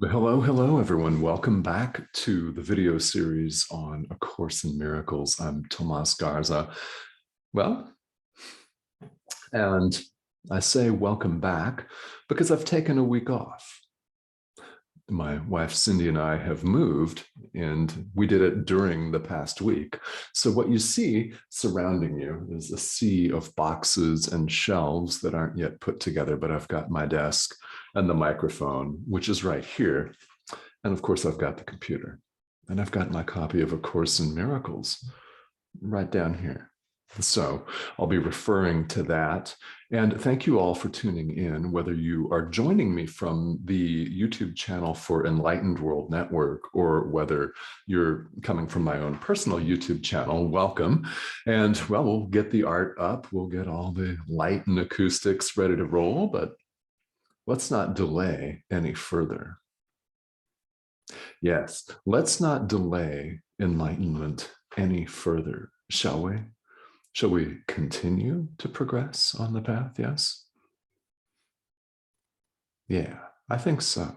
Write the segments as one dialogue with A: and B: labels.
A: Hello, hello, everyone. Welcome back to the video series on A Course in Miracles. I'm Tomas Garza. Well, and I say welcome back because I've taken a week off. My wife Cindy and I have moved, and we did it during the past week. So what you see surrounding you is a sea of boxes and shelves that aren't yet put together, but I've got my desk and the microphone, which is right here. And of course, I've got the computer, and I've got my copy of A Course in Miracles right down here. So I'll be referring to that. And thank you all for tuning in, whether you are joining me from the YouTube channel for Enlightened World Network, or whether you're coming from my own personal YouTube channel, welcome. And well, we'll get the art up, we'll get all the light and acoustics ready to roll, but let's not delay any further. Yes, let's not delay enlightenment any further, shall we? Shall we continue to progress on the path? Yes? Yeah, I think so.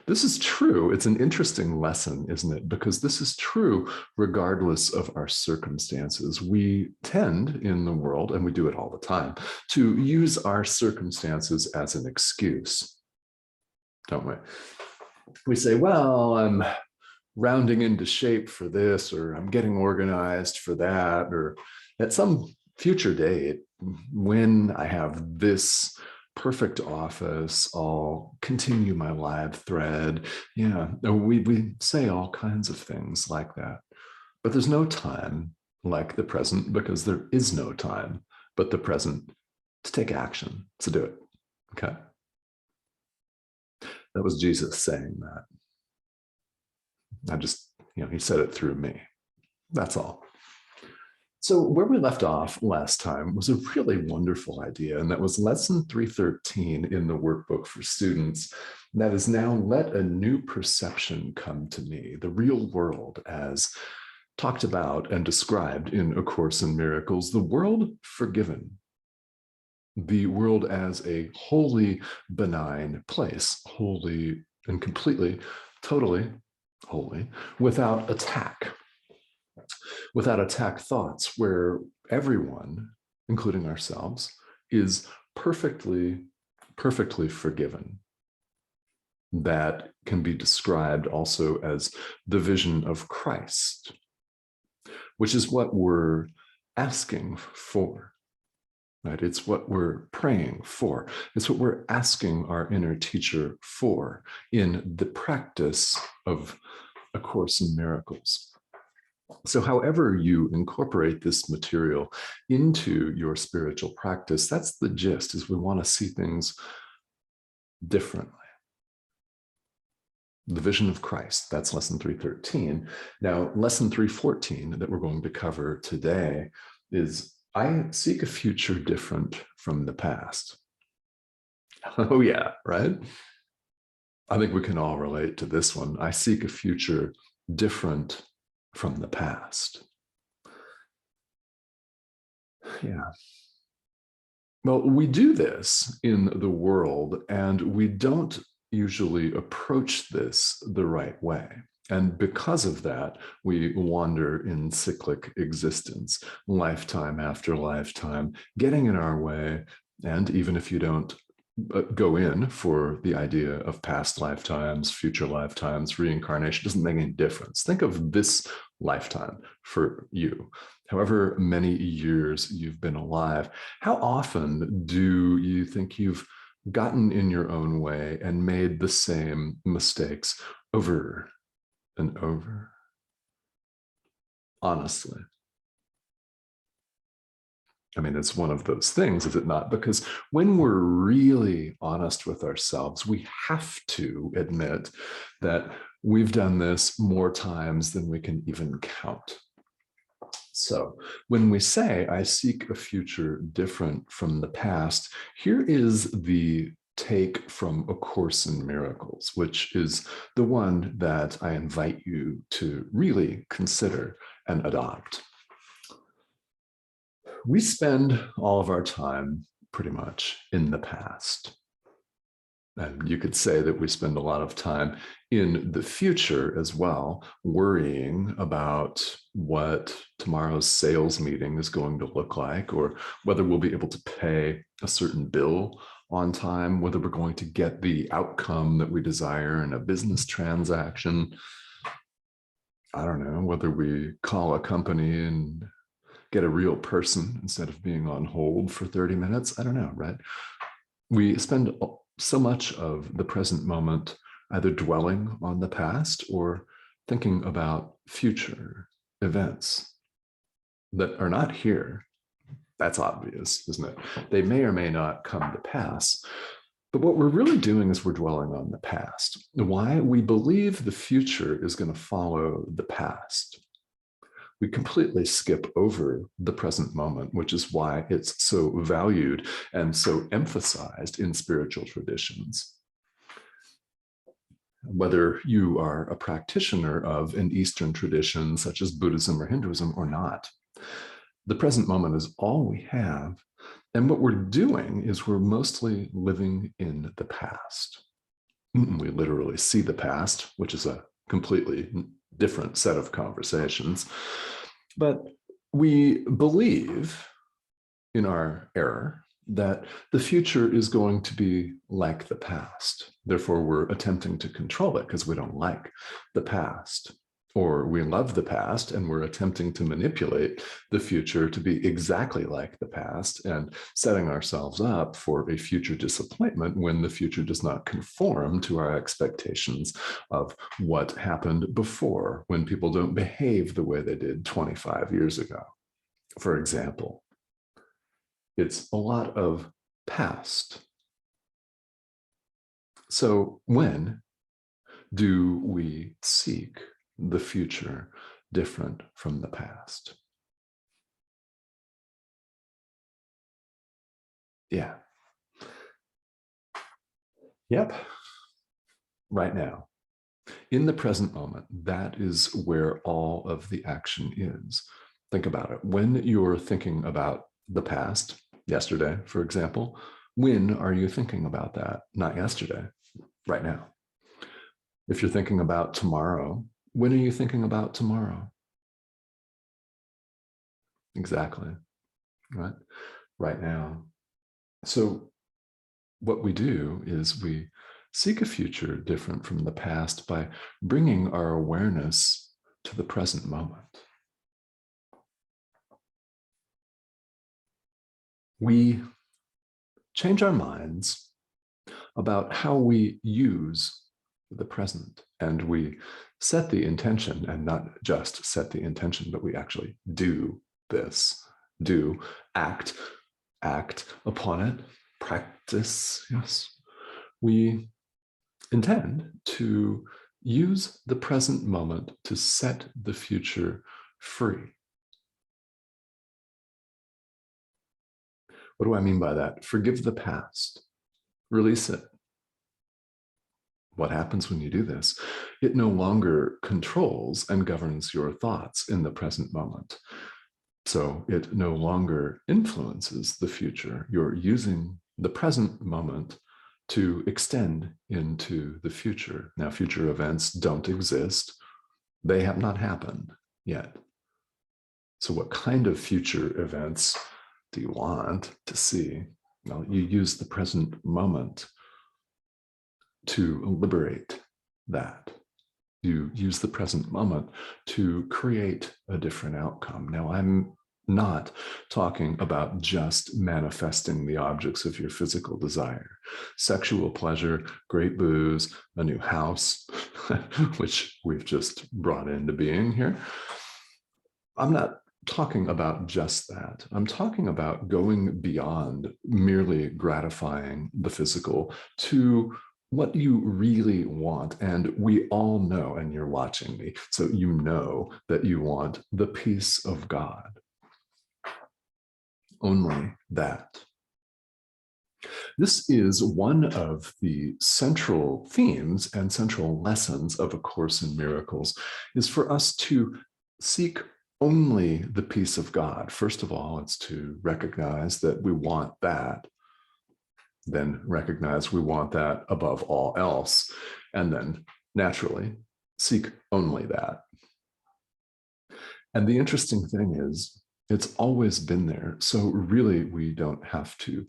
A: This is true. It's an interesting lesson, isn't it? Because this is true regardless of our circumstances. We tend in the world, and we do it all the time, to use our circumstances as an excuse, don't we? We say, well, I'm rounding into shape for this, or I'm getting organized for that, or at some future date, when I have this perfect office, I'll continue my live thread. Yeah, we say all kinds of things like that. But there's no time like the present, because there is no time but the present to take action, to do it. Okay. That was Jesus saying that. I just, he said it through me. That's all. So where we left off last time was a really wonderful idea, and that was lesson 313 in the workbook for students. That is now, let a new perception come to me, the real world as talked about and described in A Course in Miracles, the world forgiven, the world as a wholly benign place, wholly and completely, totally holy, without attack thoughts, where everyone, including ourselves, is perfectly forgiven. That can be described also as the vision of Christ, which is what we're asking for. Right? It's what we're praying for. It's what we're asking our inner teacher for in the practice of A Course in Miracles. So however you incorporate this material into your spiritual practice, that's the gist, is we want to see things differently. The vision of Christ, that's lesson 313. Now, lesson 314 that we're going to cover today is, I seek a future different from the past. Oh yeah, right? I think we can all relate to this one. I seek a future different from the past. Yeah. Well, we do this in the world, and we don't usually approach this the right way. And because of that, we wander in cyclic existence, lifetime after lifetime, getting in our way. And even if you don't go in for the idea of past lifetimes, future lifetimes, reincarnation, doesn't make any difference. Think of this lifetime for you. However many years you've been alive, how often do you think you've gotten in your own way and made the same mistakes over and over? Honestly. I mean, it's one of those things, is it not? Because when we're really honest with ourselves, we have to admit that we've done this more times than we can even count. So when we say, I seek a future different from the past, here is the take from A Course in Miracles, which is the one that I invite you to really consider and adopt. We spend all of our time pretty much in the past. And you could say that we spend a lot of time in the future as well, worrying about what tomorrow's sales meeting is going to look like, or whether we'll be able to pay a certain bill on time, whether we're going to get the outcome that we desire in a business transaction. I don't know, whether we call a company and get a real person instead of being on hold for 30 minutes. I don't know, right? We spend so much of the present moment either dwelling on the past or thinking about future events that are not here. That's obvious, isn't it? They may or may not come to pass. But what we're really doing is we're dwelling on the past. Why? We believe the future is going to follow the past. We completely skip over the present moment, which is why it's so valued and so emphasized in spiritual traditions. Whether you are a practitioner of an Eastern tradition, such as Buddhism or Hinduism, or not, the present moment is all we have. And what we're doing is we're mostly living in the past. We literally see the past, which is a completely different set of conversations. But we believe in our error that the future is going to be like the past. Therefore, we're attempting to control it because we don't like the past. Or we love the past and we're attempting to manipulate the future to be exactly like the past and setting ourselves up for a future disappointment when the future does not conform to our expectations of what happened before, when people don't behave the way they did 25 years ago. For example, it's a lot of past. So when do we seek the future different from the past? Yeah. Yep. Right now. In the present moment, that is where all of the action is. Think about it. When you're thinking about the past, yesterday, for example, when are you thinking about that? Not yesterday, right now. If you're thinking about tomorrow, when are you thinking about tomorrow? Exactly, right? Right now. So what we do is we seek a future different from the past by bringing our awareness to the present moment. We change our minds about how we use the present, and we set the intention, and not just set the intention, but we actually do this, act upon it, practice, yes. We intend to use the present moment to set the future free. What do I mean by that? Forgive the past, release it. What happens when you do this? It no longer controls and governs your thoughts in the present moment. So it no longer influences the future. You're using the present moment to extend into the future. Now, future events don't exist. They have not happened yet. So what kind of future events do you want to see? Well, you use the present moment to liberate that. You use the present moment to create a different outcome. Now, I'm not talking about just manifesting the objects of your physical desire. Sexual pleasure, great booze, a new house, which we've just brought into being here. I'm not talking about just that. I'm talking about going beyond merely gratifying the physical to what you really want. And we all know, and you're watching me, so you know that you want the peace of God. Only that. This is one of the central themes and central lessons of A Course in Miracles, is for us to seek only the peace of God. First of all, it's to recognize that we want that. then recognize we want that above all else, and then naturally seek only that. And the interesting thing is, it's always been there. So really, we don't have to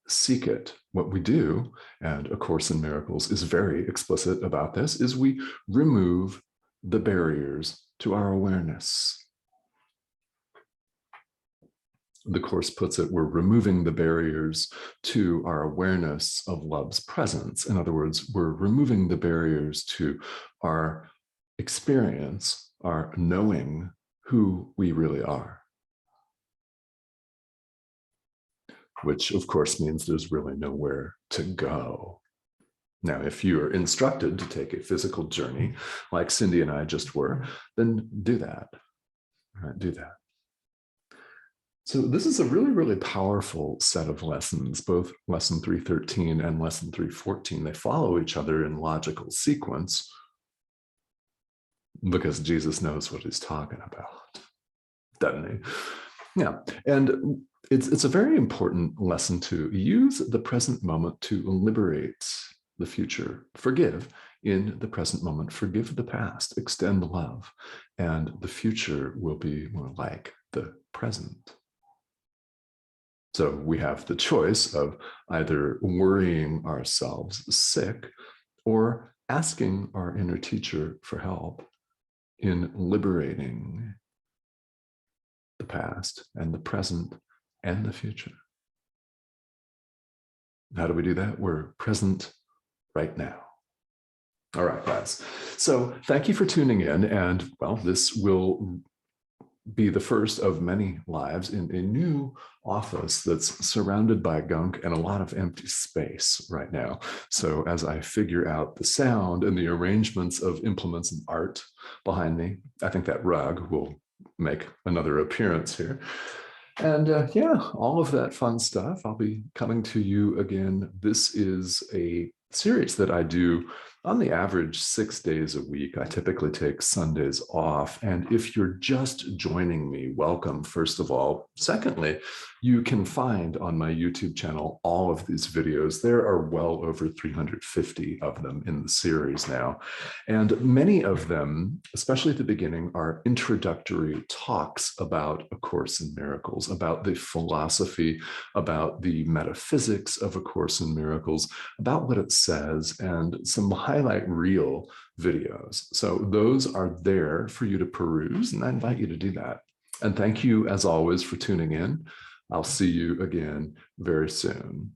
A: seek it. What we do, and A Course in Miracles is very explicit about this, is we remove the barriers to our awareness. The Course puts it, we're removing the barriers to our awareness of love's presence. In other words, we're removing the barriers to our experience, our knowing who we really are. Which, of course, means there's really nowhere to go. Now, if you're instructed to take a physical journey, like Cindy and I just were, then do that. All right, do that. So this is a really, really powerful set of lessons, both lesson 313 and lesson 314. They follow each other in logical sequence because Jesus knows what he's talking about, doesn't he? Yeah, and it's a very important lesson to use the present moment to liberate the future. Forgive in the present moment, forgive the past, extend love, and the future will be more like the present. So we have the choice of either worrying ourselves sick or asking our inner teacher for help in liberating the past and the present and the future. How do we do that? We're present right now. All right, guys. So thank you for tuning in. And well, this will be the first of many lives in a new office that's surrounded by gunk and a lot of empty space right now. So as I figure out the sound and the arrangements of implements and art behind me, I think that rug will make another appearance here. And yeah, all of that fun stuff. I'll be coming to you again. This is a series that I do on the average 6 days a week. I typically take Sundays off. And if you're just joining me, welcome, first of all. Secondly, you can find on my YouTube channel all of these videos. There are well over 350 of them in the series now. And many of them, especially at the beginning, are introductory talks about A Course in Miracles, about the philosophy, about the metaphysics of A Course in Miracles, about what it says, and some highlight reel videos. So those are there for you to peruse, and I invite you to do that. And thank you, as always, for tuning in. I'll see you again very soon.